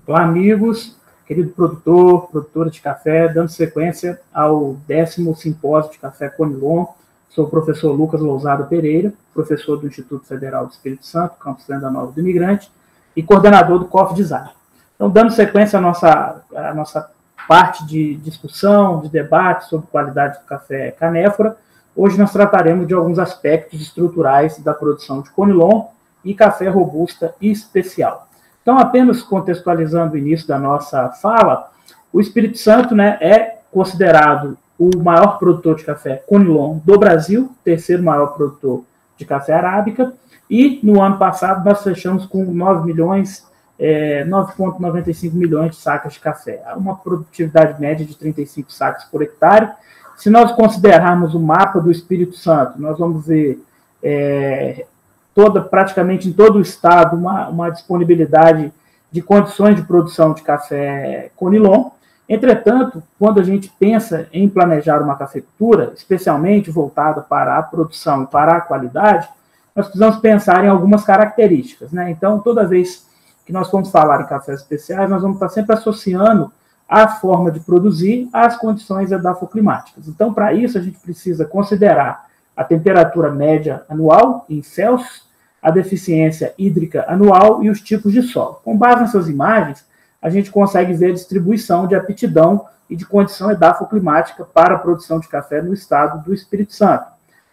Olá, amigos, querido produtor, produtora de café, dando sequência ao 10º Simpósio de Café Conilon. Sou o professor Lucas Lousada Pereira, professor do Instituto Federal do Espírito Santo, campus Venda Nova do Imigrante, e coordenador do COF Design. Então, dando sequência à nossa parte de discussão, de debate sobre qualidade do café canéfora, hoje nós trataremos de alguns aspectos estruturais da produção de Conilon e café robusta e especial. Então, apenas contextualizando o início da nossa fala, o Espírito Santo, é considerado o maior produtor de café Conilon do Brasil, terceiro maior produtor de café arábica, e no ano passado nós fechamos com 9,95 milhões de sacas de café, uma produtividade média de 35 sacas por hectare. Se nós considerarmos o mapa do Espírito Santo, nós vamos ver praticamente em todo o estado uma disponibilidade de condições de produção de café Conilon. Entretanto, quando a gente pensa em planejar uma cafeicultura, especialmente voltada para a produção e para a qualidade, nós precisamos pensar em algumas características, Então, toda vez que nós formos falar em cafés especiais, nós vamos estar sempre associando a forma de produzir às condições edafoclimáticas. Então, para isso, a gente precisa considerar a temperatura média anual em Celsius, a deficiência hídrica anual e os tipos de solo. Com base nessas imagens, a gente consegue ver a distribuição de aptidão e de condição edafoclimática para a produção de café no estado do Espírito Santo.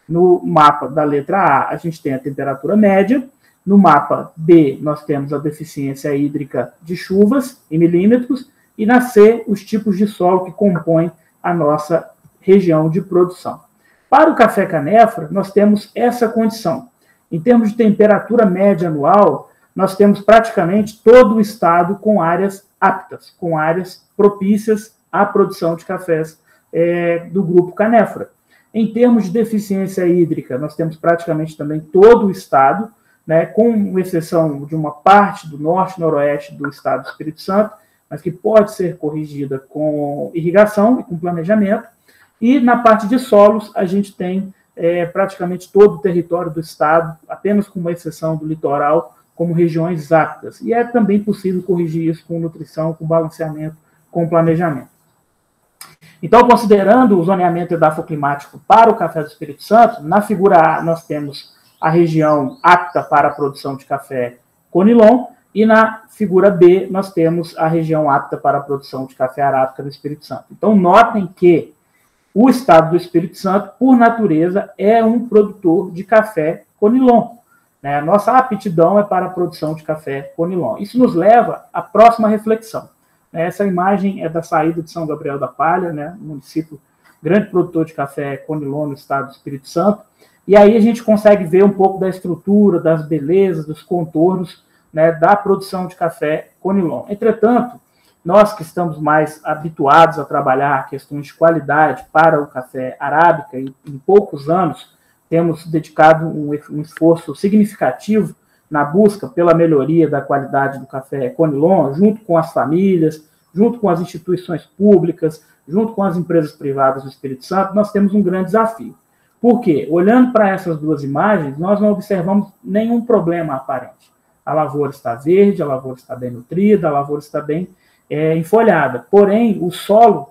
No mapa da letra A, a gente tem a temperatura média. No mapa B, nós temos a deficiência hídrica de chuvas em milímetros. E na C, os tipos de solo que compõem a nossa região de produção. Para o café canéfora, nós temos essa condição. Em termos de temperatura média anual, nós temos praticamente todo o estado com áreas aptas, com áreas propícias à produção de cafés do grupo canéfora. Em termos de deficiência hídrica, nós temos praticamente também todo o estado, com exceção de uma parte do norte e noroeste do estado do Espírito Santo, mas que pode ser corrigida com irrigação e com planejamento. E na parte de solos, a gente tem praticamente todo o território do estado, apenas com uma exceção do litoral, como regiões aptas. E é também possível corrigir isso com nutrição, com balanceamento, com planejamento. Então, considerando o zoneamento edafoclimático para o café do Espírito Santo, na figura A nós temos a região apta para a produção de café Conilon, e na figura B nós temos a região apta para a produção de café arábica do Espírito Santo. Então, notem que o estado do Espírito Santo, por natureza, é um produtor de café Conilon. A nossa aptidão é para a produção de café Conilon. Isso nos leva à próxima reflexão. Essa imagem é da saída de São Gabriel da Palha, um município grande produtor de café Conilon no estado do Espírito Santo. E aí a gente consegue ver um pouco da estrutura, das belezas, dos contornos da produção de café Conilon. Entretanto, nós que estamos mais habituados a trabalhar questões de qualidade para o café arábica, e em poucos anos temos dedicado um esforço significativo na busca pela melhoria da qualidade do café Conilon, junto com as famílias, junto com as instituições públicas, junto com as empresas privadas do Espírito Santo, nós temos um grande desafio. Por quê? Olhando para essas duas imagens, nós não observamos nenhum problema aparente. A lavoura está verde, a lavoura está bem nutrida, a lavoura está bem enfolhada. Porém, o solo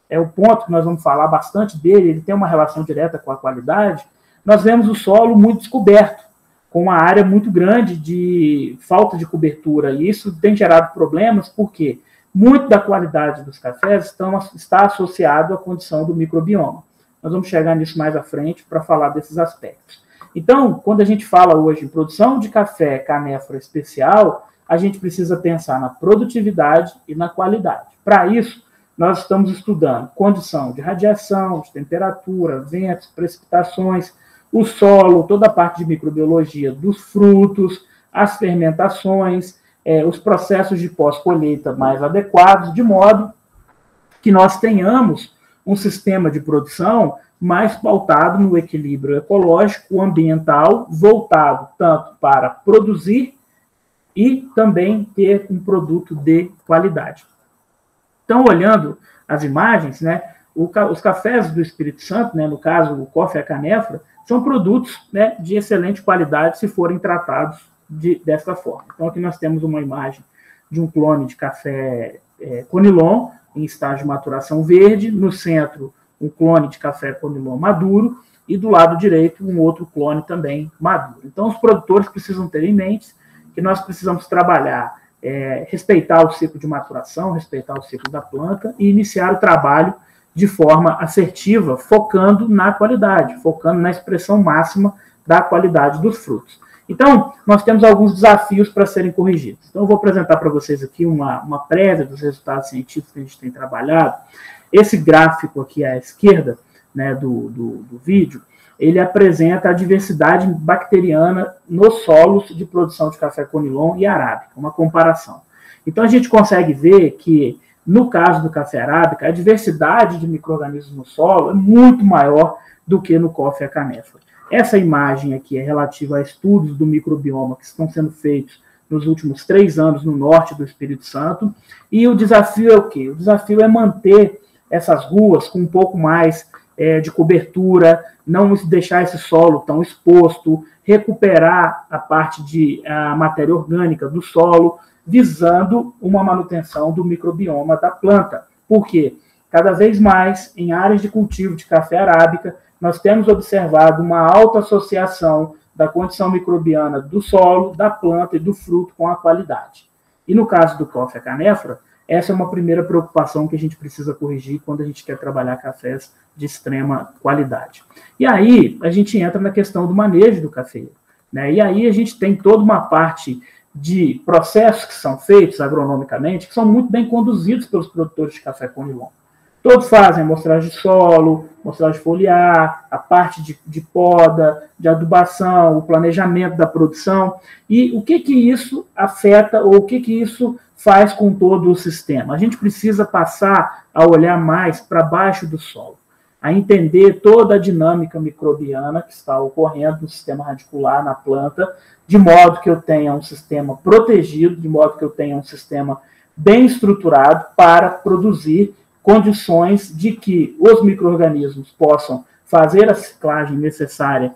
é o ponto que nós vamos falar bastante dele, ele tem uma relação direta com a qualidade. Nós vemos o solo muito descoberto, com uma área muito grande de falta de cobertura, e isso tem gerado problemas, porque muito da qualidade dos cafés está associado à condição do microbioma. Nós vamos chegar nisso mais à frente para falar desses aspectos. Então, quando a gente fala hoje em produção de café canéfora especial, a gente precisa pensar na produtividade e na qualidade. Para isso, nós estamos estudando condição de radiação, de temperatura, ventos, precipitações, o solo, toda a parte de microbiologia dos frutos, as fermentações, os processos de pós-colheita mais adequados, de modo que nós tenhamos um sistema de produção mais pautado no equilíbrio ecológico, ambiental, voltado tanto para produzir e também ter um produto de qualidade. Então, olhando as imagens, os cafés do Espírito Santo, no caso o café canéfora, são produtos de excelente qualidade se forem tratados dessa forma. Então, aqui nós temos uma imagem de um clone de café Conilon, em estágio de maturação verde, no centro um clone de café Conilon maduro, e do lado direito um outro clone também maduro. Então os produtores precisam ter em mente que nós precisamos trabalhar, respeitar o ciclo de maturação, respeitar o ciclo da planta e iniciar o trabalho de forma assertiva, focando na qualidade, focando na expressão máxima da qualidade dos frutos. Então, nós temos alguns desafios para serem corrigidos. Então, eu vou apresentar para vocês aqui uma prévia dos resultados científicos que a gente tem trabalhado. Esse gráfico aqui à esquerda, né, do vídeo, ele apresenta a diversidade bacteriana nos solos de produção de café Conilon e arábica, uma comparação. Então, a gente consegue ver que, no caso do café arábica, a diversidade de micro-organismos no solo é muito maior do que no coffea canephora. Essa imagem aqui é relativa a estudos do microbioma que estão sendo feitos nos últimos 3 anos no norte do Espírito Santo. E o desafio é o quê? O desafio é manter essas ruas com um pouco mais de cobertura, não deixar esse solo tão exposto, recuperar a parte de matéria orgânica do solo, visando uma manutenção do microbioma da planta. Por quê? Cada vez mais, em áreas de cultivo de café arábica, nós temos observado uma alta associação da condição microbiana do solo, da planta e do fruto com a qualidade. E no caso do coffea canephora, essa é uma primeira preocupação que a gente precisa corrigir quando a gente quer trabalhar cafés de extrema qualidade. E aí, a gente entra na questão do manejo do cafeeiro, né? E aí a gente tem toda uma parte de processos que são feitos agronomicamente, que são muito bem conduzidos pelos produtores de café Conilon. Todos fazem amostragem de solo, amostragem foliar, a parte de poda, de adubação, o planejamento da produção. E o que isso afeta ou o que isso faz com todo o sistema? A gente precisa passar a olhar mais para baixo do solo, a entender toda a dinâmica microbiana que está ocorrendo no sistema radicular, na planta, de modo que eu tenha um sistema protegido, de modo que eu tenha um sistema bem estruturado para produzir condições de que os micro-organismos possam fazer a ciclagem necessária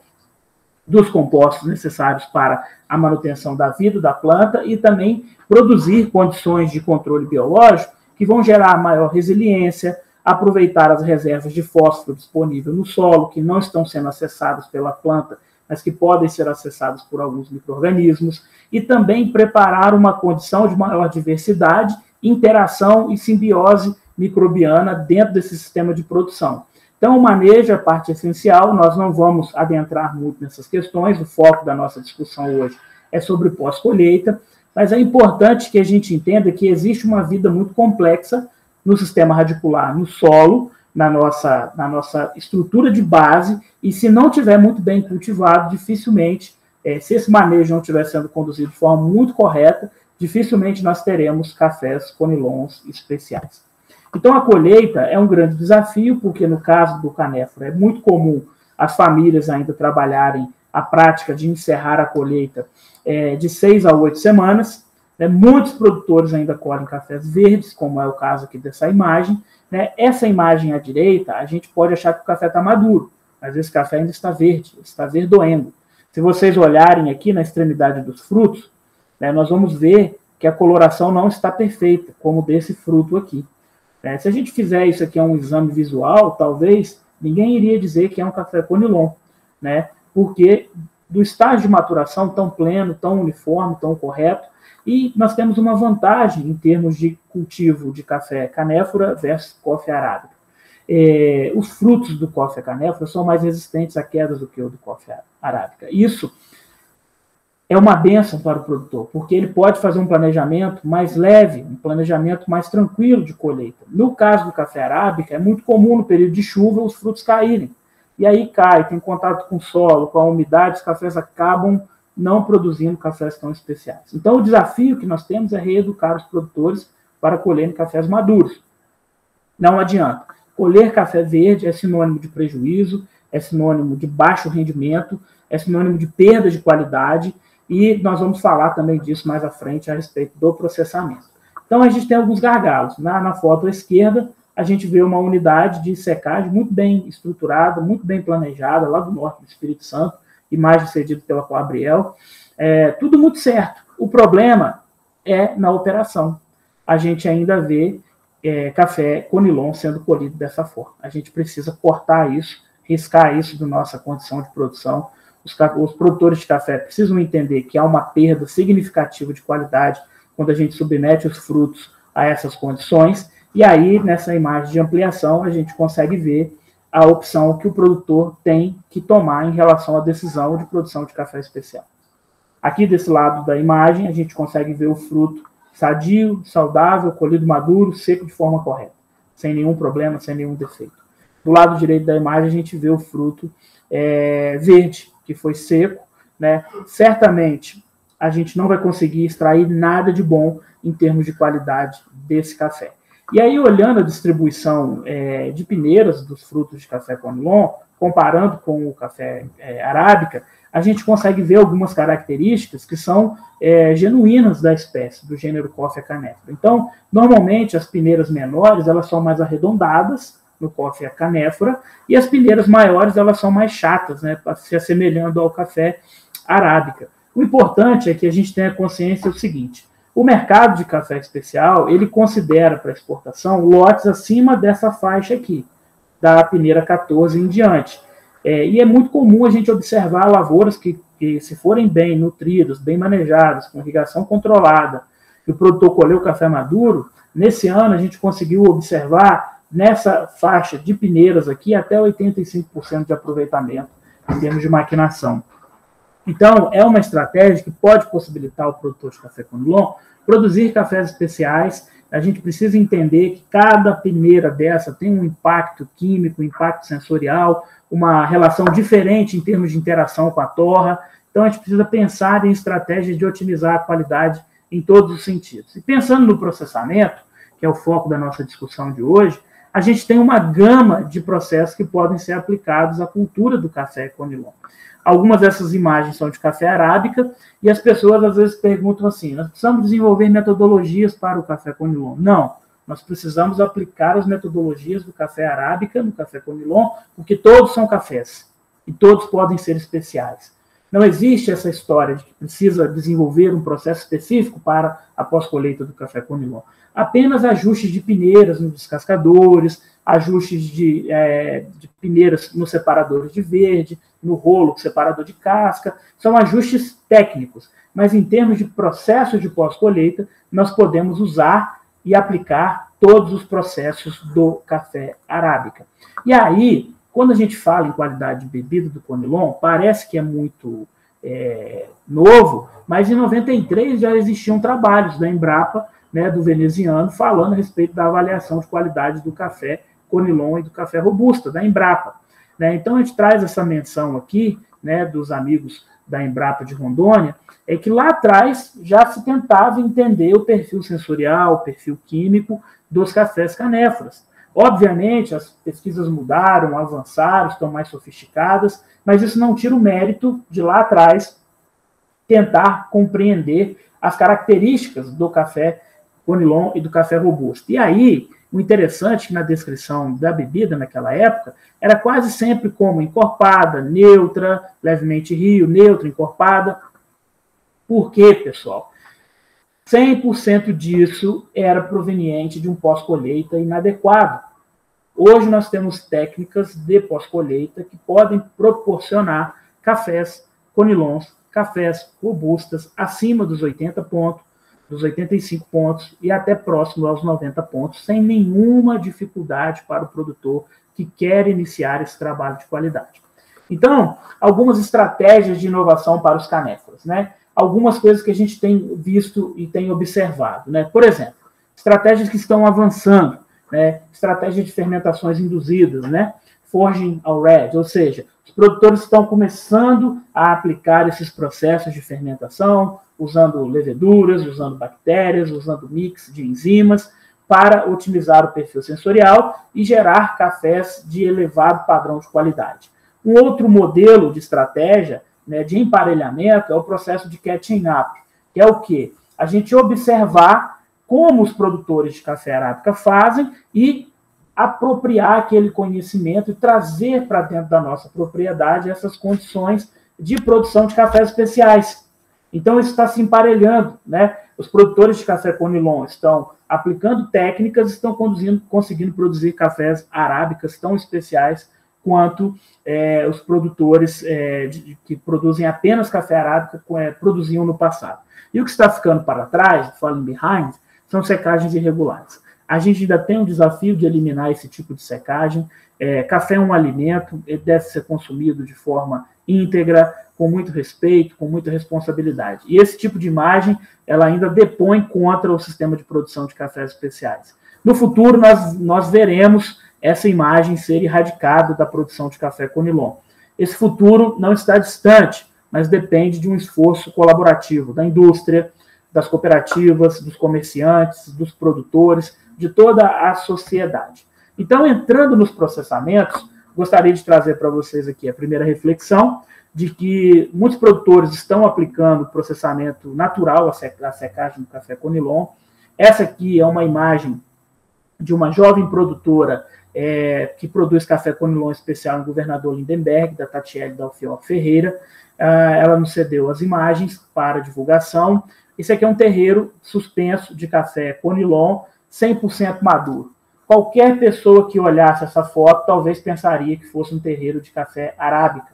dos compostos necessários para a manutenção da vida da planta e também produzir condições de controle biológico que vão gerar maior resiliência, aproveitar as reservas de fósforo disponíveis no solo, que não estão sendo acessadas pela planta, mas que podem ser acessadas por alguns micro-organismos, e também preparar uma condição de maior diversidade, interação e simbiose microbiana dentro desse sistema de produção. Então, o manejo é a parte essencial, nós não vamos adentrar muito nessas questões, o foco da nossa discussão hoje é sobre pós-colheita, mas é importante que a gente entenda que existe uma vida muito complexa no sistema radicular, no solo, na nossa estrutura de base, e se não tiver muito bem cultivado, dificilmente, se esse manejo não estiver sendo conduzido de forma muito correta, dificilmente nós teremos cafés Conilons especiais. Então, a colheita é um grande desafio, porque no caso do canéfora é muito comum as famílias ainda trabalharem a prática de encerrar a colheita de 6 a 8 semanas. Muitos produtores ainda colhem cafés verdes, como é o caso aqui dessa imagem. Essa imagem à direita, a gente pode achar que o café está maduro, mas esse café ainda está verde, está verdoendo. Se vocês olharem aqui na extremidade dos frutos, nós vamos ver que a coloração não está perfeita, como desse fruto aqui. Se a gente fizer isso aqui um exame visual, talvez ninguém iria dizer que é um café Conilon, porque do estágio de maturação tão pleno, tão uniforme, tão correto, e nós temos uma vantagem em termos de cultivo de café canéfora versus coffea arábica. Os frutos do coffea canéfora são mais resistentes a quedas do que o do coffea arábica. Isso é uma bênção para o produtor, porque ele pode fazer um planejamento mais leve, um planejamento mais tranquilo de colheita. No caso do café arábica, é muito comum no período de chuva os frutos caírem. E aí cai, tem contato com o solo, com a umidade, os cafés acabam não produzindo cafés tão especiais. Então, o desafio que nós temos é reeducar os produtores para colherem cafés maduros. Não adianta. Colher café verde é sinônimo de prejuízo, é sinônimo de baixo rendimento, é sinônimo de perda de qualidade, e nós vamos falar também disso mais à frente a respeito do processamento. Então, a gente tem alguns gargalos. Na foto à esquerda, a gente vê uma unidade de secagem muito bem estruturada, muito bem planejada, lá do norte do Espírito Santo, imagem cedida pela Coabriel. Tudo muito certo. O problema é na operação. A gente ainda vê café Conilon sendo colhido dessa forma. A gente precisa cortar isso, riscar isso da nossa condição de produção. Os produtores de café precisam entender que há uma perda significativa de qualidade quando a gente submete os frutos a essas condições, e aí, nessa imagem de ampliação, a gente consegue ver a opção que o produtor tem que tomar em relação à decisão de produção de café especial. Aqui desse lado da imagem, a gente consegue ver o fruto sadio, saudável, colhido maduro, seco de forma correta, sem nenhum problema, sem nenhum defeito. Do lado direito da imagem, a gente vê o fruto verde, que foi seco, né? Certamente, a gente não vai conseguir extrair nada de bom em termos de qualidade desse café. E aí, olhando a distribuição de peneiras dos frutos de café Conilon, comparando com o café arábica, a gente consegue ver algumas características que são genuínas da espécie, do gênero Coffea canephora. Então, normalmente, as peneiras menores, elas são mais arredondadas, no Coffea canephora, e as peneiras maiores, elas são mais chatas, né, se assemelhando ao café arábica. O importante é que a gente tenha consciência do seguinte: o mercado de café especial, ele considera para exportação lotes acima dessa faixa aqui, da peneira 14 em diante. E é muito comum a gente observar lavouras que, se forem bem nutridas, bem manejadas, com irrigação controlada, e o produtor colheu o café maduro, nesse ano a gente conseguiu observar nessa faixa de peneiras aqui até 85% de aproveitamento em termos de maquinação. Então, é uma estratégia que pode possibilitar ao produtor de café Conilon produzir cafés especiais. A gente precisa entender que cada peneira dessa tem um impacto químico, um impacto sensorial, uma relação diferente em termos de interação com a torra. Então, a gente precisa pensar em estratégias de otimizar a qualidade em todos os sentidos. E pensando no processamento, que é o foco da nossa discussão de hoje, a gente tem uma gama de processos que podem ser aplicados à cultura do café Conilon. Algumas dessas imagens são de café arábica, e as pessoas às vezes perguntam assim: nós precisamos desenvolver metodologias para o café Conilon? Não, nós precisamos aplicar as metodologias do café arábica no café Conilon, porque todos são cafés, e todos podem ser especiais. Não existe essa história de que precisa desenvolver um processo específico para a pós-colheita do café Conilon. Apenas ajustes de peneiras nos descascadores, ajustes de peneiras nos separadores de verde, no rolo separador de casca, são ajustes técnicos, mas em termos de processo de pós-colheita, nós podemos usar e aplicar todos os processos do café arábica. E aí, quando a gente fala em qualidade de bebida do Conilon, parece que é muito novo, mas em 93 já existiam trabalhos da Embrapa, né, do veneziano, falando a respeito da avaliação de qualidade do café Conilon e do café Robusta, da Embrapa. Né? Então, a gente traz essa menção aqui, né, dos amigos da Embrapa de Rondônia, é que lá atrás já se tentava entender o perfil sensorial, o perfil químico dos cafés canéforas. Obviamente, as pesquisas mudaram, avançaram, estão mais sofisticadas, mas isso não tira o mérito de lá atrás tentar compreender as características do café Conilon e do café Robusta. E aí, o interessante é que na descrição da bebida naquela época era quase sempre como encorpada, neutra, levemente rio, neutra, encorpada. Por quê, pessoal? 100% disso era proveniente de um pós-colheita inadequado. Hoje nós temos técnicas de pós-colheita que podem proporcionar cafés Conilons, cafés robustas acima dos 80 pontos, dos 85 pontos e até próximo aos 90 pontos, sem nenhuma dificuldade para o produtor que quer iniciar esse trabalho de qualidade. Então, algumas estratégias de inovação para os canéforas, né? Algumas coisas que a gente tem visto e tem observado, né? Por exemplo, estratégias que estão avançando, né? Estratégias de fermentações induzidas, né? Forging already, ou seja, os produtores estão começando a aplicar esses processos de fermentação, usando leveduras, usando bactérias, usando mix de enzimas, para otimizar o perfil sensorial e gerar cafés de elevado padrão de qualidade. Um outro modelo de estratégia, né, de emparelhamento é o processo de catching up, que é o quê? A gente observar como os produtores de café arábica fazem e apropriar aquele conhecimento e trazer para dentro da nossa propriedade essas condições de produção de cafés especiais. Então, isso está se emparelhando, né? Os produtores de café Conilon estão aplicando técnicas, estão conseguindo produzir cafés arábicas tão especiais quanto os produtores que produzem apenas café arábica produziam no passado. E o que está ficando para trás, falling behind, são secagens irregulares. A gente ainda tem um desafio de eliminar esse tipo de secagem. Café é um alimento, ele deve ser consumido de forma íntegra, com muito respeito, com muita responsabilidade. E esse tipo de imagem, ela ainda depõe contra o sistema de produção de cafés especiais. No futuro, nós veremos essa imagem ser erradicada da produção de café Conilon. Esse futuro não está distante, mas depende de um esforço colaborativo da indústria, das cooperativas, dos comerciantes, dos produtores, de toda a sociedade. Então, entrando nos processamentos, gostaria de trazer para vocês aqui a primeira reflexão de que muitos produtores estão aplicando processamento natural, a secagem do café Conilon. Essa aqui é uma imagem de uma jovem produtora que produz café Conilon especial em Governador Lindenberg, da Tatiele Dalfior Ferreira. Ela nos cedeu as imagens para divulgação. Esse aqui é um terreiro suspenso de café Conilon 100% maduro. Qualquer pessoa que olhasse essa foto talvez pensaria que fosse um terreiro de café arábica.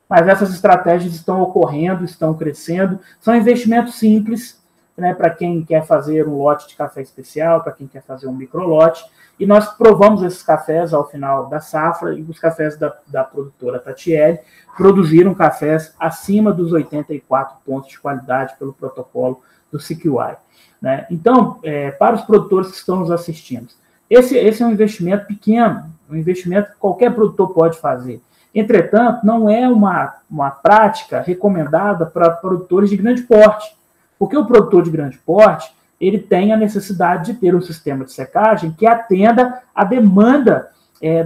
Mas essas estratégias estão ocorrendo, estão crescendo. São investimentos simples, né, para quem quer fazer um lote de café especial, para quem quer fazer um microlote. E nós provamos esses cafés ao final da safra, e os cafés da produtora Tatiele produziram cafés acima dos 84 pontos de qualidade pelo protocolo do CQI. Né? Então, para os produtores que estão nos assistindo, esse é um investimento pequeno, um investimento que qualquer produtor pode fazer. Entretanto, não é uma prática recomendada para produtores de grande porte, porque o produtor de grande porte ele tem a necessidade de ter um sistema de secagem que atenda à demanda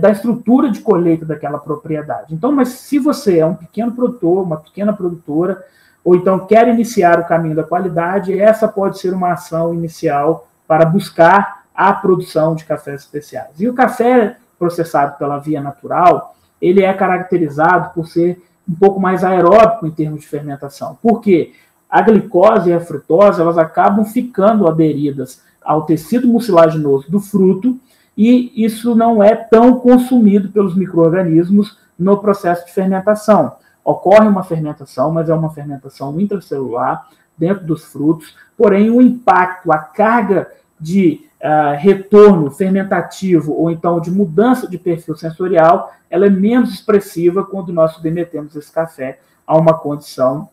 da estrutura de colheita daquela propriedade. Então, mas se você é um pequeno produtor, uma pequena produtora, ou então quer iniciar o caminho da qualidade, essa pode ser uma ação inicial para buscar a produção de cafés especiais. E o café processado pela via natural, ele é caracterizado por ser um pouco mais aeróbico em termos de fermentação. Por quê? A glicose e a frutose, elas acabam ficando aderidas ao tecido mucilaginoso do fruto, e isso não é tão consumido pelos micro-organismos no processo de fermentação. Ocorre uma fermentação, mas é uma fermentação intracelular dentro dos frutos, porém o impacto, a carga de retorno fermentativo ou então de mudança de perfil sensorial, ela é menos expressiva quando nós submetemos esse café a uma condição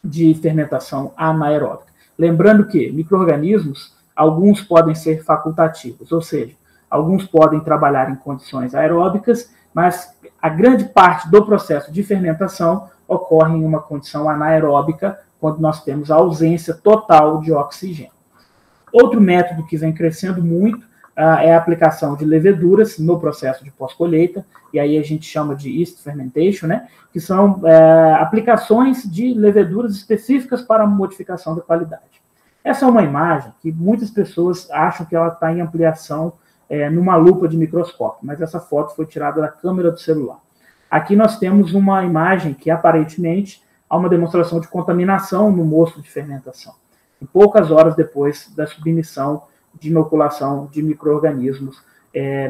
de fermentação anaeróbica. Lembrando que micro-organismos, alguns podem ser facultativos, ou seja, alguns podem trabalhar em condições aeróbicas, mas a grande parte do processo de fermentação ocorre em uma condição anaeróbica, quando nós temos a ausência total de oxigênio. Outro método que vem crescendo muito é a aplicação de leveduras no processo de pós-colheita, e aí a gente chama de yeast fermentation, né, que são aplicações de leveduras específicas para a modificação da qualidade. Essa é uma imagem que muitas pessoas acham que ela está em ampliação numa lupa de microscópio, mas essa foto foi tirada da câmera do celular. Aqui nós temos uma imagem que aparentemente há uma demonstração de contaminação no mosto de fermentação, em poucas horas depois da submissão de inoculação de micro-organismos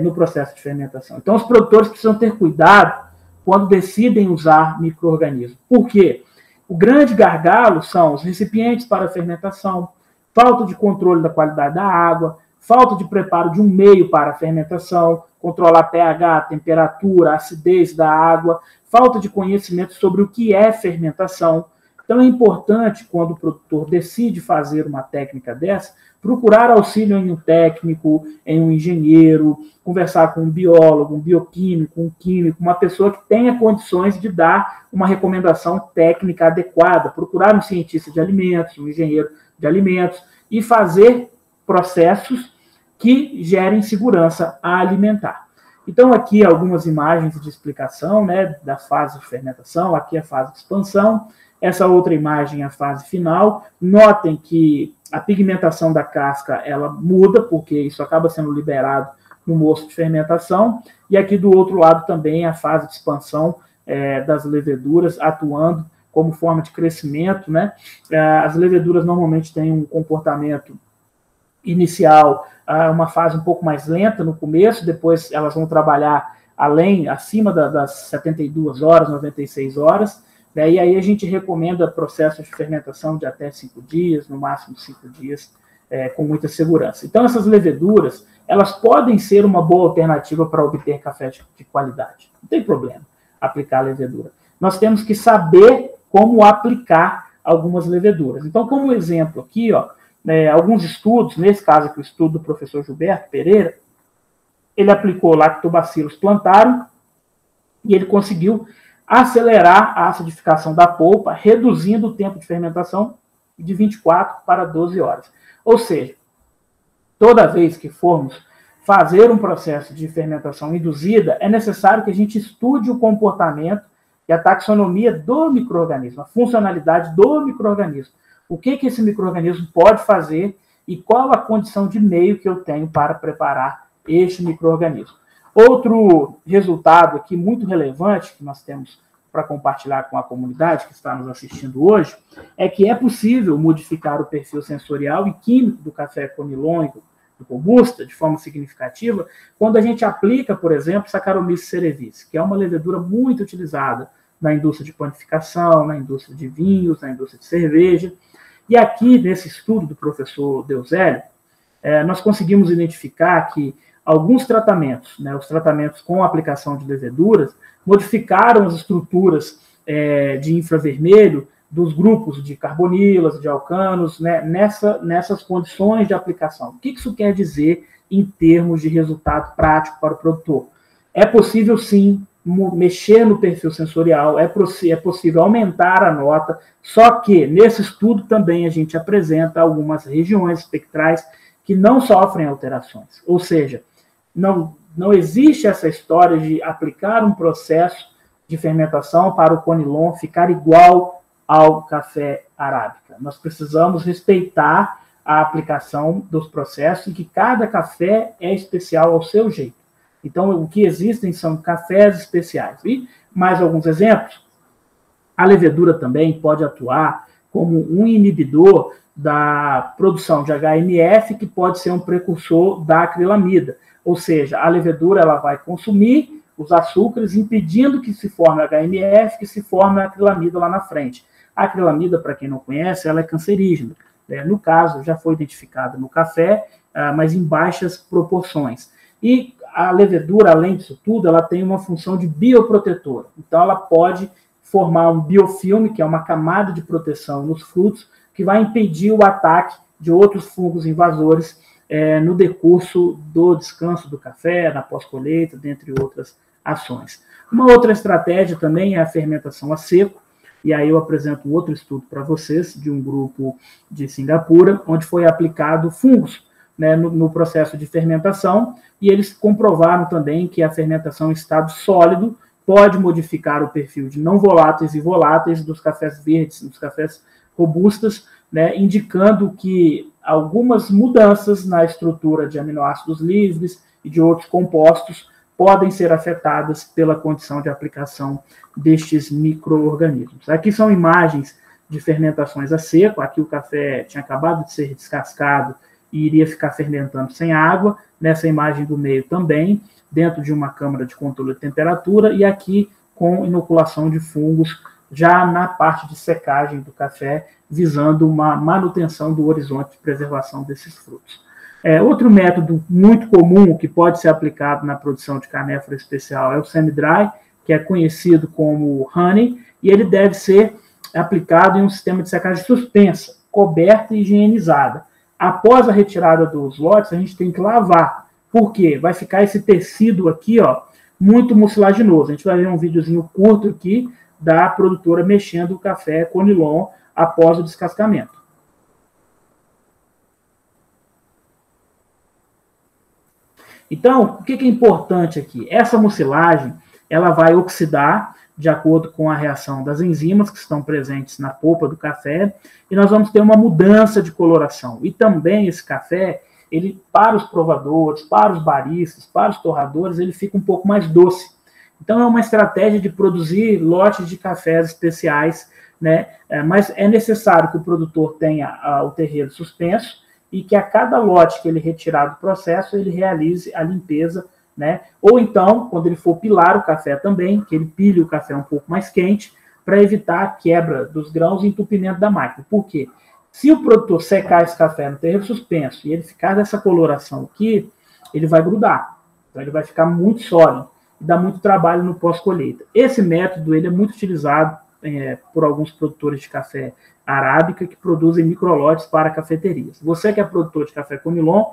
no processo de fermentação. Então, os produtores precisam ter cuidado quando decidem usar micro-organismos. Por quê? O grande gargalo são os recipientes para a fermentação, falta de controle da qualidade da água, falta de preparo de um meio para a fermentação, controlar pH, temperatura, acidez da água, falta de conhecimento sobre o que é fermentação. Então é importante, quando o produtor decide fazer uma técnica dessa, procurar auxílio em um técnico, em um engenheiro, conversar com um biólogo, um bioquímico, um químico, uma pessoa que tenha condições de dar uma recomendação técnica adequada, procurar um cientista de alimentos, um engenheiro de alimentos, e fazer processos que gerem segurança alimentar. Então, aqui algumas imagens de explicação, né, da fase de fermentação, aqui a fase de expansão, essa outra imagem é a fase final. Notem que a pigmentação da casca ela muda, porque isso acaba sendo liberado no mosto de fermentação, e aqui do outro lado também a fase de expansão das leveduras atuando como forma de crescimento, né? As leveduras normalmente têm um comportamento inicial, uma fase um pouco mais lenta no começo, depois elas vão trabalhar acima das 72 horas, 96 horas, né? E aí a gente recomenda processos de fermentação de até 5 dias, no máximo 5 dias, com muita segurança. Então, essas leveduras, elas podem ser uma boa alternativa para obter café de qualidade. Não tem problema aplicar a levedura. Nós temos que saber como aplicar algumas leveduras. Então, como exemplo aqui, ó, alguns estudos, nesse caso aqui o estudo do professor Gilberto Pereira, ele aplicou Lactobacillus plantarum e ele conseguiu acelerar a acidificação da polpa, reduzindo o tempo de fermentação de 24 para 12 horas. Ou seja, toda vez que formos fazer um processo de fermentação induzida, é necessário que a gente estude o comportamento e a taxonomia do micro-organismo, a funcionalidade do micro-organismo. O que esse micro-organismo pode fazer e qual a condição de meio que eu tenho para preparar este micro-organismo. Outro resultado aqui muito relevante que nós temos para compartilhar com a comunidade que está nos assistindo hoje é que é possível modificar o perfil sensorial e químico do café conilon e do robusta de forma significativa quando a gente aplica, por exemplo, Saccharomyces cerevisiae, que é uma levedura muito utilizada na indústria de panificação, na indústria de vinhos, na indústria de cerveja. E aqui, nesse estudo do professor Deusélio, nós conseguimos identificar que alguns tratamentos, né, os tratamentos com aplicação de leveduras, modificaram as estruturas de infravermelho dos grupos de carbonilas, de alcanos, né, nessas condições de aplicação. O que isso quer dizer em termos de resultado prático para o produtor? É possível, sim, mexer no perfil sensorial, é possível aumentar a nota, só que nesse estudo também a gente apresenta algumas regiões espectrais que não sofrem alterações. Ou seja, não existe essa história de aplicar um processo de fermentação para o conilon ficar igual ao café arábica. Nós precisamos respeitar a aplicação dos processos e que cada café é especial ao seu jeito. Então, o que existem são cafés especiais. E mais alguns exemplos. A levedura também pode atuar como um inibidor da produção de HMF, que pode ser um precursor da acrilamida. Ou seja, a levedura ela vai consumir os açúcares, impedindo que se forme HMF, que se forme a acrilamida lá na frente. A acrilamida, para quem não conhece, ela é cancerígena. No caso, já foi identificada no café, mas em baixas proporções. E a levedura, além disso tudo, ela tem uma função de bioprotetora. Então, ela pode formar um biofilme, que é uma camada de proteção nos frutos, que vai impedir o ataque de outros fungos invasores no decurso do descanso do café, na pós-colheita, dentre outras ações. Uma outra estratégia também é a fermentação a seco, e aí eu apresento um outro estudo para vocês, de um grupo de Singapura, onde foi aplicado fungos, né, no processo de fermentação, e eles comprovaram também que a fermentação em estado sólido pode modificar o perfil de não voláteis e voláteis dos cafés verdes, dos cafés robustas, né, indicando que algumas mudanças na estrutura de aminoácidos livres e de outros compostos podem ser afetadas pela condição de aplicação destes micro-organismos. Aqui são imagens de fermentações a seco. Aqui o café tinha acabado de ser descascado e iria ficar fermentando sem água. Nessa imagem do meio também, dentro de uma câmara de controle de temperatura, e aqui com inoculação de fungos já na parte de secagem do café, visando uma manutenção do horizonte de preservação desses frutos. Outro método muito comum que pode ser aplicado na produção de canéfora especial é o semi-dry, que é conhecido como honey, e ele deve ser aplicado em um sistema de secagem suspensa, coberta e higienizada. Após a retirada dos lotes, a gente tem que lavar. Por quê? Vai ficar esse tecido aqui, ó, muito mucilaginoso. A gente vai ver um videozinho curto aqui da produtora mexendo o café conilon após o descascamento. Então, o que é importante aqui? Essa mucilagem, ela vai oxidar de acordo com a reação das enzimas que estão presentes na polpa do café, e nós vamos ter uma mudança de coloração. E também esse café, ele, para os provadores, para os baristas, para os torradores, ele fica um pouco mais doce. Então, é uma estratégia de produzir lotes de cafés especiais, né? Mas é necessário que o produtor tenha o terreiro suspenso e que a cada lote que ele retirar do processo, ele realize a limpeza, né? Ou então, quando ele for pilar o café também, que ele pilhe o café um pouco mais quente, para evitar a quebra dos grãos e entupimento da máquina. Por quê? Se o produtor secar esse café no terreiro suspenso e ele ficar dessa coloração aqui, ele vai grudar. Então, ele vai ficar muito sólido e dá muito trabalho no pós-colheita. Esse método ele é muito utilizado por alguns produtores de café arábica que produzem microlotes para cafeterias. Você que é produtor de café Conilon,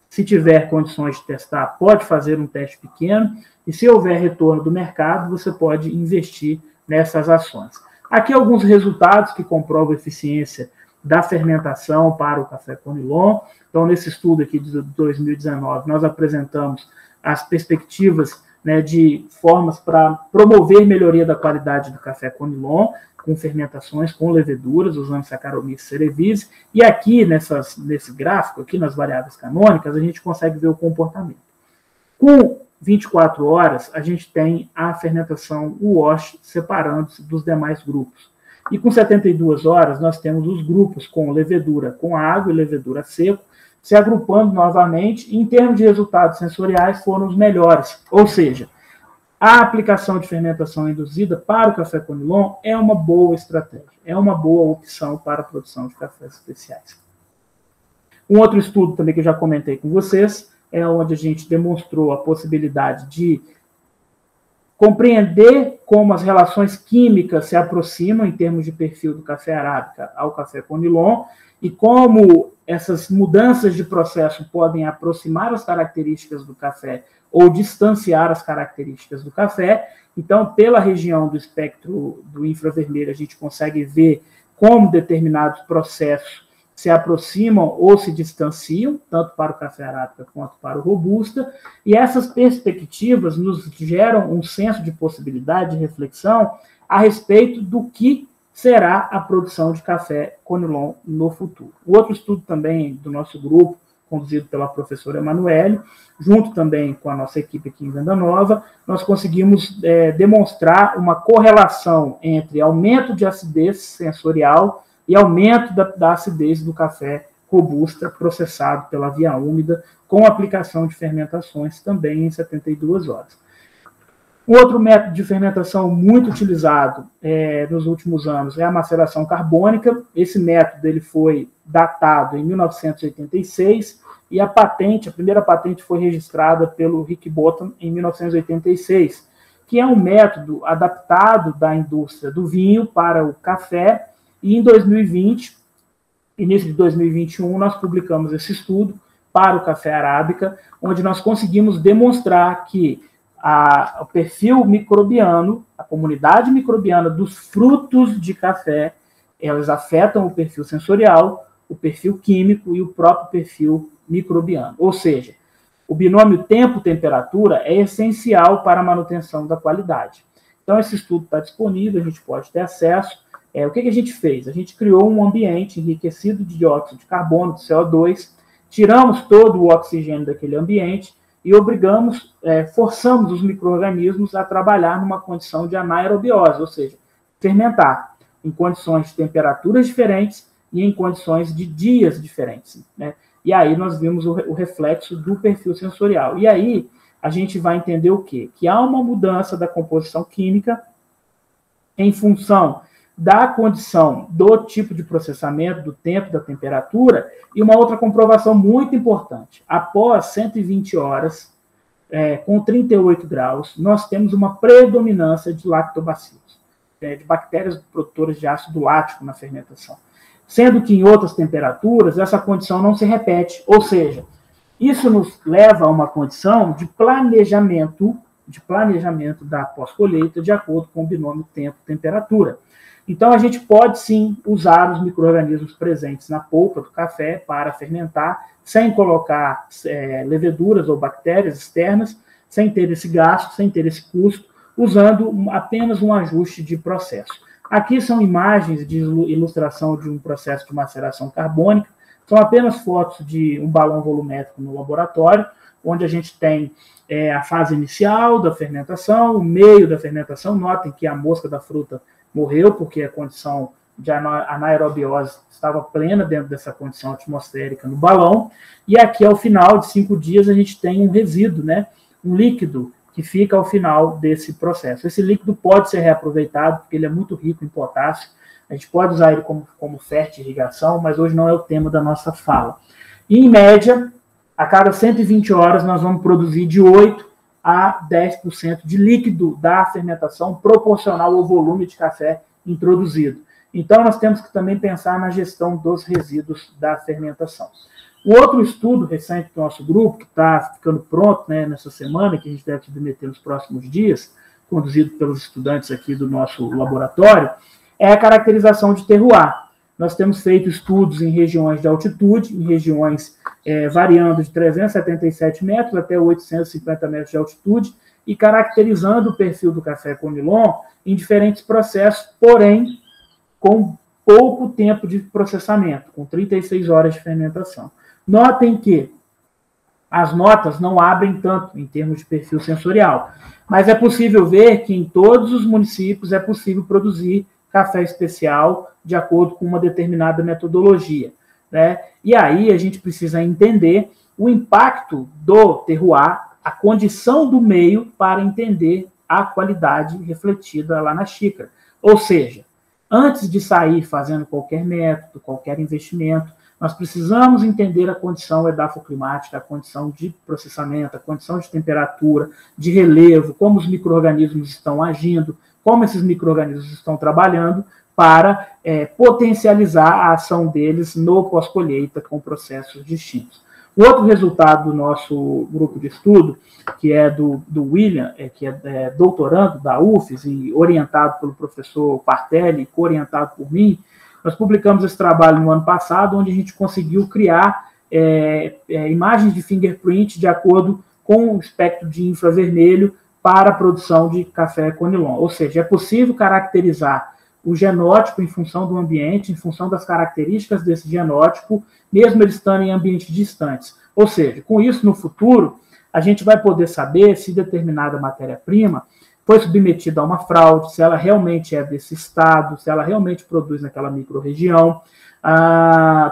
se tiver condições de testar, pode fazer um teste pequeno e se houver retorno do mercado, você pode investir nessas ações. Aqui alguns resultados que comprovam a eficiência da fermentação para o café Conilon. Então, nesse estudo aqui de 2019, nós apresentamos as perspectivas, né, de formas para promover melhoria da qualidade do café Conilon, com fermentações, com leveduras, usando Saccharomyces cerevisiae. E aqui, nesse gráfico, aqui nas variáveis canônicas, a gente consegue ver o comportamento. Com 24 horas, a gente tem a fermentação wash separando-se dos demais grupos. E com 72 horas, nós temos os grupos com levedura com água e levedura seco, se agrupando novamente, e em termos de resultados sensoriais, foram os melhores. Ou seja, a aplicação de fermentação induzida para o café Conilon é uma boa estratégia, é uma boa opção para a produção de cafés especiais. Um outro estudo também que eu já comentei com vocês, é onde a gente demonstrou a possibilidade de compreender como as relações químicas se aproximam em termos de perfil do café arábica ao café Conilon e como essas mudanças de processo podem aproximar as características do café ou distanciar as características do café. Então, pela região do espectro do infravermelho, a gente consegue ver como determinados processos se aproximam ou se distanciam, tanto para o café arábica quanto para o robusta, e essas perspectivas nos geram um senso de possibilidade de reflexão a respeito do que será a produção de café Conilon no futuro. O outro estudo também do nosso grupo, conduzido pela professora Emanuele, junto também com a nossa equipe aqui em Venda Nova, nós conseguimos demonstrar uma correlação entre aumento de acidez sensorial e aumento da acidez do café robusta processado pela via úmida, com aplicação de fermentações também em 72 horas. Um outro método de fermentação muito utilizado nos últimos anos é a maceração carbônica. Esse método ele foi datado em 1986 e a primeira patente foi registrada pelo Rick Bottom em 1986, que é um método adaptado da indústria do vinho para o café. E em 2020, início de 2021, nós publicamos esse estudo para o café arábica, onde nós conseguimos demonstrar que o perfil microbiano, a comunidade microbiana dos frutos de café, elas afetam o perfil sensorial, o perfil químico e o próprio perfil microbiano. Ou seja, o binômio tempo-temperatura é essencial para a manutenção da qualidade. Então, esse estudo está disponível, a gente pode ter acesso. O que a gente fez? A gente criou um ambiente enriquecido de dióxido de carbono, de CO2, tiramos todo o oxigênio daquele ambiente e forçamos os micro-organismos a trabalhar numa condição de anaerobiose, ou seja, fermentar em condições de temperaturas diferentes e em condições de dias diferentes, né? E aí nós vimos o reflexo do perfil sensorial. E aí a gente vai entender o quê? Que há uma mudança da composição química em função da condição do tipo de processamento, do tempo, da temperatura, e uma outra comprovação muito importante. Após 120 horas, com 38 graus, nós temos uma predominância de lactobacilos, de bactérias produtoras de ácido lático na fermentação. Sendo que em outras temperaturas, essa condição não se repete, ou seja, isso nos leva a uma condição de planejamento da pós-colheita de acordo com o binômio tempo-temperatura. Então, a gente pode, sim, usar os micro-organismos presentes na polpa do café para fermentar, sem colocar leveduras ou bactérias externas, sem ter esse gasto, sem ter esse custo, usando apenas um ajuste de processo. Aqui são imagens de ilustração de um processo de maceração carbônica, São apenas fotos de um balão volumétrico no laboratório, onde a gente tem a fase inicial da fermentação, o meio da fermentação. Notem que a mosca da fruta morreu, porque a condição de anaerobiose estava plena dentro dessa condição atmosférica no balão. E aqui, ao final de 5 dias, a gente tem um resíduo, né? Um líquido que fica ao final desse processo. Esse líquido pode ser reaproveitado, porque ele é muito rico em potássio. A gente pode usar ele como fértil de irrigação, mas hoje não é o tema da nossa fala. E, em média, a cada 120 horas, nós vamos produzir de 8% a 10% de líquido da fermentação proporcional ao volume de café introduzido. Então, nós temos que também pensar na gestão dos resíduos da fermentação. O outro estudo recente do nosso grupo, que está ficando pronto, né, nessa semana, que a gente deve submeter nos próximos dias, conduzido pelos estudantes aqui do nosso laboratório, é a caracterização de terroir. Nós temos feito estudos em regiões de altitude, em regiões variando de 377 metros até 850 metros de altitude, e caracterizando o perfil do café Conilon em diferentes processos, porém com pouco tempo de processamento, com 36 horas de fermentação. Notem que as notas não abrem tanto em termos de perfil sensorial, mas é possível ver que em todos os municípios é possível produzir café especial de acordo com uma determinada metodologia, né? E aí a gente precisa entender o impacto do terroir, a condição do meio para entender a qualidade refletida lá na xícara. Ou seja, antes de sair fazendo qualquer método, qualquer investimento, nós precisamos entender a condição edafoclimática, a condição de processamento, a condição de temperatura, de relevo, como os micro-organismos estão agindo, como esses micro-organismos estão trabalhando para potencializar a ação deles no pós-colheita com processos distintos. O outro resultado do nosso grupo de estudo, que é do William, que é doutorando da UFES e orientado pelo professor Partelli, co-orientado por mim, nós publicamos esse trabalho no ano passado, onde a gente conseguiu criar imagens de fingerprint de acordo com o espectro de infravermelho para a produção de café Conilon. Ou seja, é possível caracterizar o genótipo em função do ambiente, em função das características desse genótipo, mesmo eles estando em ambientes distantes. Ou seja, com isso, no futuro, a gente vai poder saber se determinada matéria-prima foi submetida a uma fraude, se ela realmente é desse estado, se ela realmente produz naquela micro-região,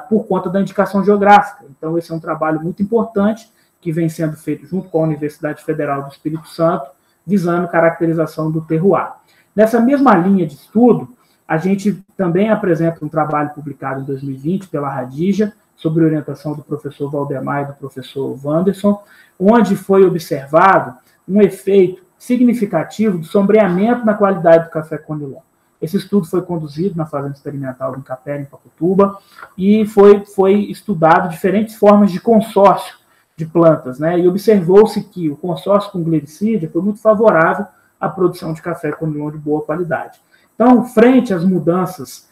por conta da indicação geográfica. Então, esse é um trabalho muito importante que vem sendo feito junto com a Universidade Federal do Espírito Santo, visando caracterização do terroir. Nessa mesma linha de estudo, a gente também apresenta um trabalho publicado em 2020 pela Radija, sob orientação do professor Valdemar e do professor Wanderson, onde foi observado um efeito significativo do sombreamento na qualidade do café Conilon. Esse estudo foi conduzido na Fazenda Experimental do Incapé, em Pacatuba, e foi estudado diferentes formas de consórcio de plantas, né? E observou-se que o consórcio com glericídia foi muito favorável à produção de café Conilon de boa qualidade. Então, frente às mudanças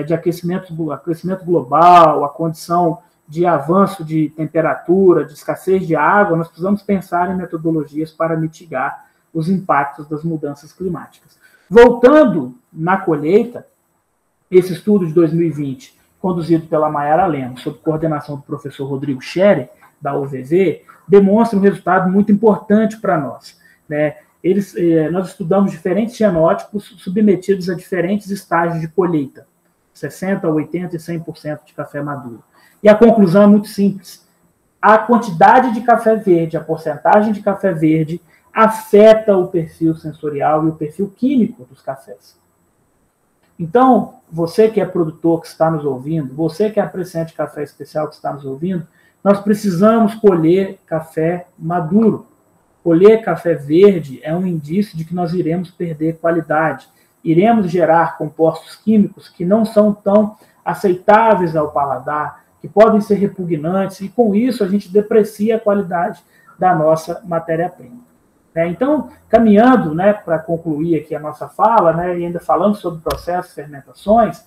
de aquecimento global, a condição de avanço de temperatura, de escassez de água, nós precisamos pensar em metodologias para mitigar os impactos das mudanças climáticas. Voltando na colheita, esse estudo de 2020, conduzido pela Mayara Lemos, sob coordenação do professor Rodrigo Scherer, da UVV, demonstra um resultado muito importante para nós, né? Nós estudamos diferentes genótipos submetidos a diferentes estágios de colheita, 60%, 80% e 100% de café maduro. E a conclusão é muito simples. A quantidade de café verde, a porcentagem de café verde, afeta o perfil sensorial e o perfil químico dos cafés. Então, você que é produtor que está nos ouvindo, você que é apreciante de café especial que está nos ouvindo, nós precisamos colher café maduro. Colher café verde é um indício de que nós iremos perder qualidade. Iremos gerar compostos químicos que não são tão aceitáveis ao paladar, que podem ser repugnantes, e com isso a gente deprecia a qualidade da nossa matéria-prima. Então, caminhando, né, para concluir aqui a nossa fala, né, e ainda falando sobre processos, fermentações,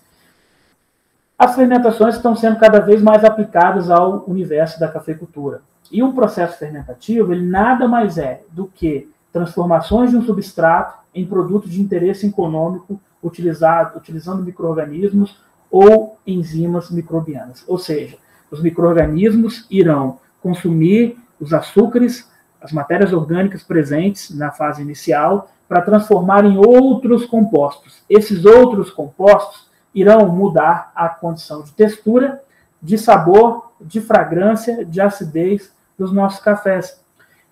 as fermentações estão sendo cada vez mais aplicadas ao universo da cafeicultura. E um processo fermentativo, ele nada mais é do que transformações de um substrato em produto de interesse econômico utilizando micro-organismos ou enzimas microbianas. Ou seja, Os micro-organismos irão consumir os açúcares, as matérias orgânicas presentes na fase inicial, para transformar em outros compostos. Esses outros compostos irão mudar a condição de textura, de sabor, de fragrância, de acidez dos nossos cafés.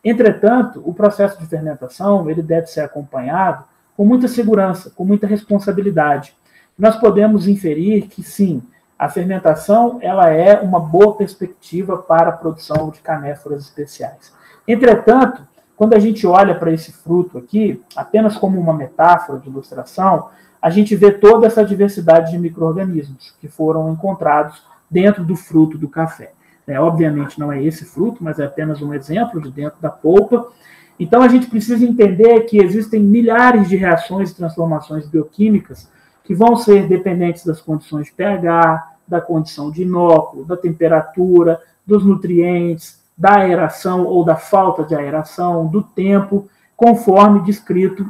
Entretanto, o processo de fermentação ele deve ser acompanhado com muita segurança, com muita responsabilidade. Nós podemos inferir que, sim, a fermentação ela é uma boa perspectiva para a produção de canéforas especiais. Entretanto, quando a gente olha para esse fruto aqui, apenas como uma metáfora de ilustração, a gente vê toda essa diversidade de micro-organismos que foram encontrados dentro do fruto do café. Obviamente não é esse fruto, mas é apenas um exemplo de dentro da polpa. Então a gente precisa entender que existem milhares de reações e transformações bioquímicas que vão ser dependentes das condições de pH, da condição de inóculo, da temperatura, dos nutrientes, da aeração ou da falta de aeração, do tempo, conforme descrito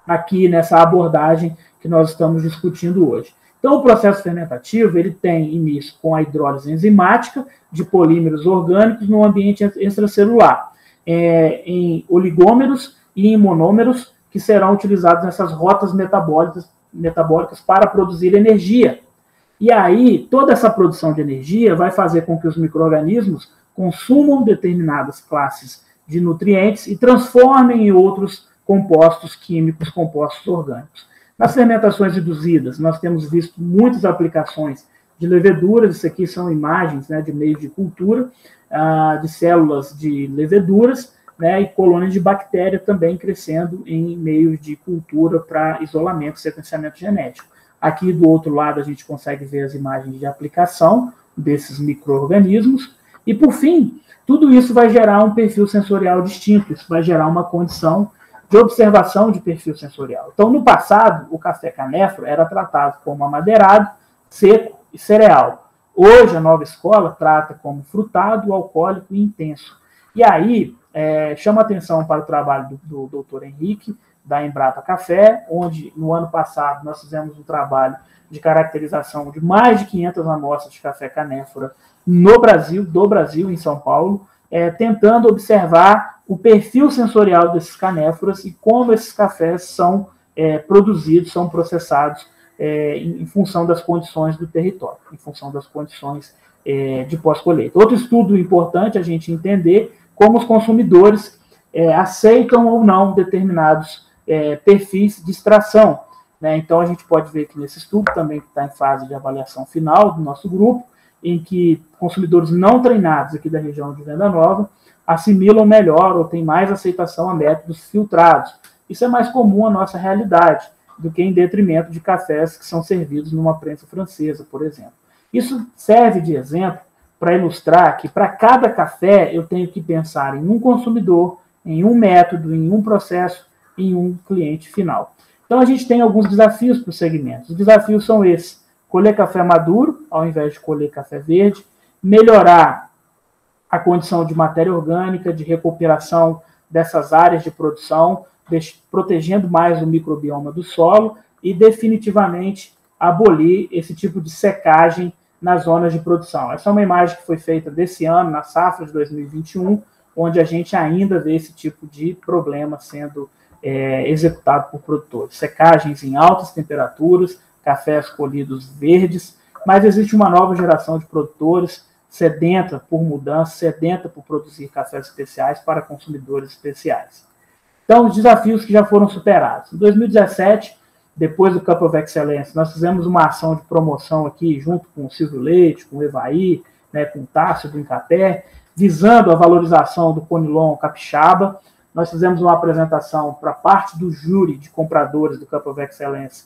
aqui nessa abordagem que nós estamos discutindo hoje. Então, o processo fermentativo ele tem início com a hidrólise enzimática de polímeros orgânicos no ambiente extracelular, em oligômeros e em monômeros que serão utilizados nessas rotas metabólicas para produzir energia. E aí, toda essa produção de energia vai fazer com que os micro-organismos consumam determinadas classes de nutrientes e transformem em outros compostos químicos, compostos orgânicos. Nas fermentações induzidas, nós temos visto muitas aplicações de leveduras, isso aqui são imagens de meios de cultura, de células de leveduras, e colônias de bactéria também crescendo em meios de cultura para isolamento e sequenciamento genético. Aqui do outro lado a gente consegue ver as imagens de aplicação desses micro-organismos. E por fim, tudo isso vai gerar um perfil sensorial distinto, isso vai gerar uma condição de observação de perfil sensorial. Então, no passado, o café canéforo era tratado como amadeirado, seco e cereal. Hoje, a nova escola trata como frutado, alcoólico e intenso. E aí, chama atenção para o trabalho do Dr. Henrique, da Embrapa Café, onde, no ano passado, nós fizemos um trabalho de caracterização de mais de 500 amostras de café canéfora no Brasil, do Brasil, em São Paulo, tentando observar o perfil sensorial desses canéforas e como esses cafés são produzidos, são processados em função das condições do território, em função das condições de pós-colheita. Outro estudo importante a gente entender como os consumidores aceitam ou não determinados perfis de extração. Então, a gente pode ver que nesse estudo, também que está em fase de avaliação final do nosso grupo, em que consumidores não treinados aqui da região de Venda Nova assimilam melhor ou têm mais aceitação a métodos filtrados. Isso é mais comum à nossa realidade do que em detrimento de cafés que são servidos numa prensa francesa, por exemplo. Isso serve de exemplo para ilustrar que para cada café eu tenho que pensar em um consumidor, em um método, em um processo, em um cliente final. Então a gente tem alguns desafios para o segmento. Os desafios são esses: colher café maduro, ao invés de colher café verde, melhorar a condição de matéria orgânica, de recuperação dessas áreas de produção, protegendo mais o microbioma do solo e, definitivamente, abolir esse tipo de secagem nas zonas de produção. Essa é uma imagem que foi feita desse ano, na safra de 2021, onde a gente ainda vê esse tipo de problema sendo executado por produtores. Secagens em altas temperaturas, cafés colhidos verdes, mas existe uma nova geração de produtores sedenta por mudança, sedenta por produzir cafés especiais para consumidores especiais. Então, os desafios que já foram superados. Em 2017, depois do Cup of Excellence, nós fizemos uma ação de promoção aqui, junto com o Silvio Leite, com o Evaí, com o Tássio do Incapé, visando a valorização do Conilon capixaba. Nós fizemos uma apresentação para parte do júri de compradores do Cup of Excellence,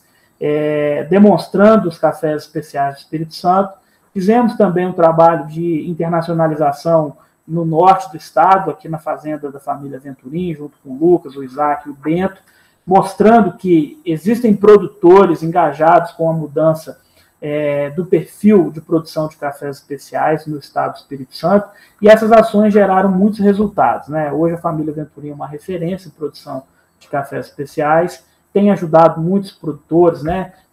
demonstrando os cafés especiais do Espírito Santo. Fizemos também um trabalho de internacionalização no norte do estado, aqui na fazenda da família Venturim, junto com o Lucas, o Isaac e o Bento, mostrando que existem produtores engajados com a mudança do perfil de produção de cafés especiais no estado do Espírito Santo, e essas ações geraram muitos resultados. Hoje a família Venturim é uma referência em produção de cafés especiais, tem ajudado muitos produtores,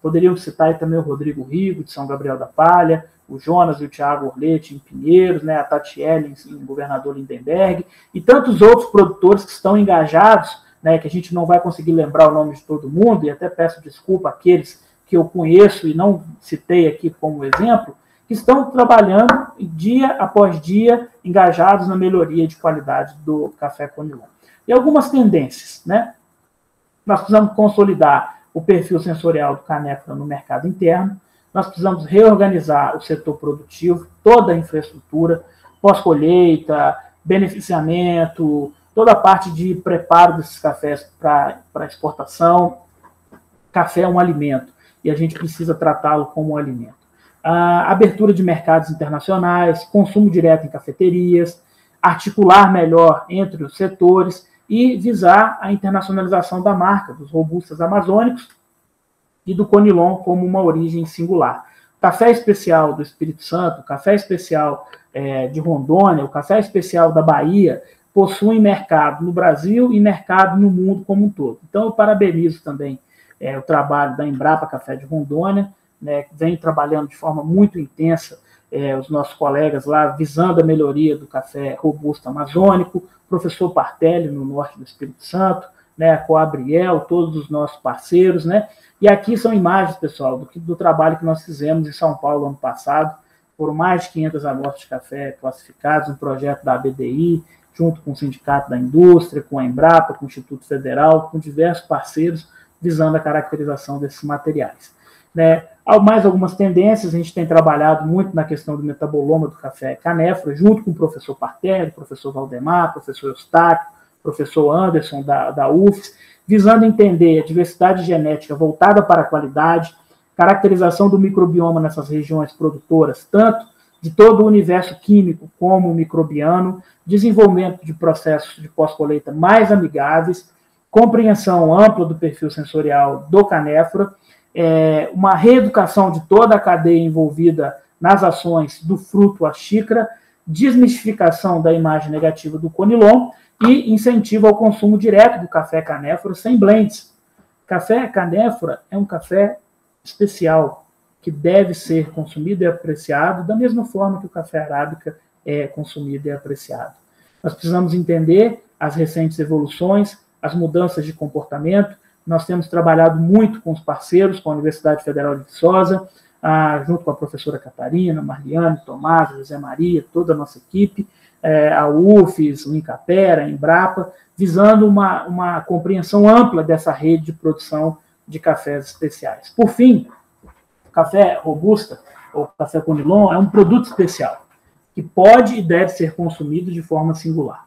Poderiam citar aí também o Rodrigo Rigo, de São Gabriel da Palha, o Jonas e o Thiago Orletti em Pinheiros, né, a Tatiele em Governador Lindenberg, e tantos outros produtores que estão engajados, né, que a gente não vai conseguir lembrar o nome de todo mundo, e até peço desculpa àqueles que eu conheço e não citei aqui como exemplo, que estão trabalhando dia após dia, engajados na melhoria de qualidade do café Conilon. E algumas tendências, né? Nós precisamos consolidar o perfil sensorial do Canéfora no mercado interno, nós precisamos reorganizar o setor produtivo, toda a infraestrutura, pós-colheita, beneficiamento, toda a parte de preparo desses cafés para exportação. Café é um alimento e a gente precisa tratá-lo como um alimento. A abertura de mercados internacionais, consumo direto em cafeterias, articular melhor entre os setores e visar a internacionalização da marca, dos robustas amazônicos e do Conilon como uma origem singular. O café especial do Espírito Santo, o café especial de Rondônia, o café especial da Bahia, possuem mercado no Brasil e mercado no mundo como um todo. Então, eu parabenizo também o trabalho da Embrapa Café de Rondônia, né, que vem trabalhando de forma muito intensa os nossos colegas lá, visando a melhoria do café robusto amazônico, professor Partelli, no norte do Espírito Santo, né, a Coabriel, todos os nossos parceiros, né, e aqui são imagens, pessoal, do trabalho que nós fizemos em São Paulo ano passado. Foram mais de 500 amostras de café classificadas, um projeto da ABDI, junto com o Sindicato da Indústria, com a Embrapa, com o Instituto Federal, com diversos parceiros, visando a caracterização desses materiais. Né? Mais algumas tendências, a gente tem trabalhado muito na questão do metaboloma do café Canéfora, junto com o professor Partelli, professor Valdemar, professor Eustáquio, professor Anderson da UFES, visando entender a diversidade genética voltada para a qualidade, caracterização do microbioma nessas regiões produtoras, tanto de todo o universo químico como microbiano, desenvolvimento de processos de pós-colheita mais amigáveis, compreensão ampla do perfil sensorial do Canéfora, uma reeducação de toda a cadeia envolvida nas ações do fruto à xícara, desmistificação da imagem negativa do Conilon e incentivo ao consumo direto do café Canéfora sem blends. Café Canéfora é um café especial que deve ser consumido e apreciado da mesma forma que o café arábica é consumido e apreciado. Nós precisamos entender as recentes evoluções, as mudanças de comportamento. Nós temos trabalhado muito com os parceiros, com a Universidade Federal de Viçosa, junto com a professora Catarina, Marliane, Tomás, José Maria, toda a nossa equipe, a UFES, o Incapera, a Embrapa, visando uma compreensão ampla dessa rede de produção de cafés especiais. Por fim, o café robusta, ou café Conilon, é um produto especial, que pode e deve ser consumido de forma singular.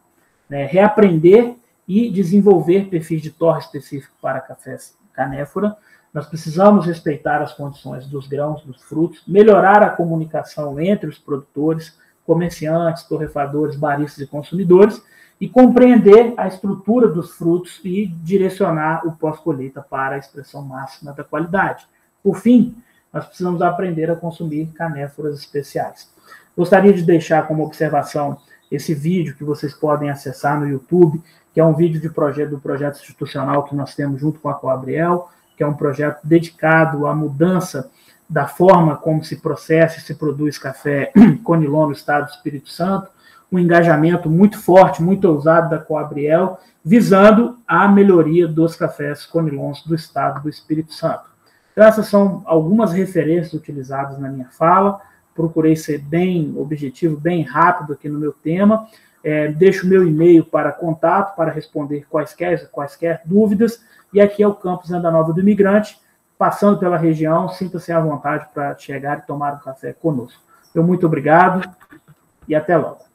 Né? Reaprender e desenvolver perfis de torre específico para cafés Canéfora. Nós precisamos respeitar as condições dos grãos, dos frutos, melhorar a comunicação entre os produtores, comerciantes, torrefadores, baristas e consumidores, e compreender a estrutura dos frutos e direcionar o pós-colheita para a expressão máxima da qualidade. Por fim, nós precisamos aprender a consumir canéforas especiais. Gostaria de deixar como observação esse vídeo que vocês podem acessar no YouTube, que é um vídeo do projeto institucional que nós temos junto com a Coabriel, que é um projeto dedicado à mudança da forma como se processa e se produz café Conilon no estado do Espírito Santo, um engajamento muito forte, muito ousado da Coabriel, visando a melhoria dos cafés Conilons do estado do Espírito Santo. Então, essas são algumas referências utilizadas na minha fala. Procurei ser bem objetivo, bem rápido aqui no meu tema. Deixo o meu e-mail para contato, para responder quaisquer dúvidas. E aqui é o campus Venda Nova do Imigrante, passando pela região, sinta-se à vontade para chegar e tomar um café conosco. Então, muito obrigado e até logo.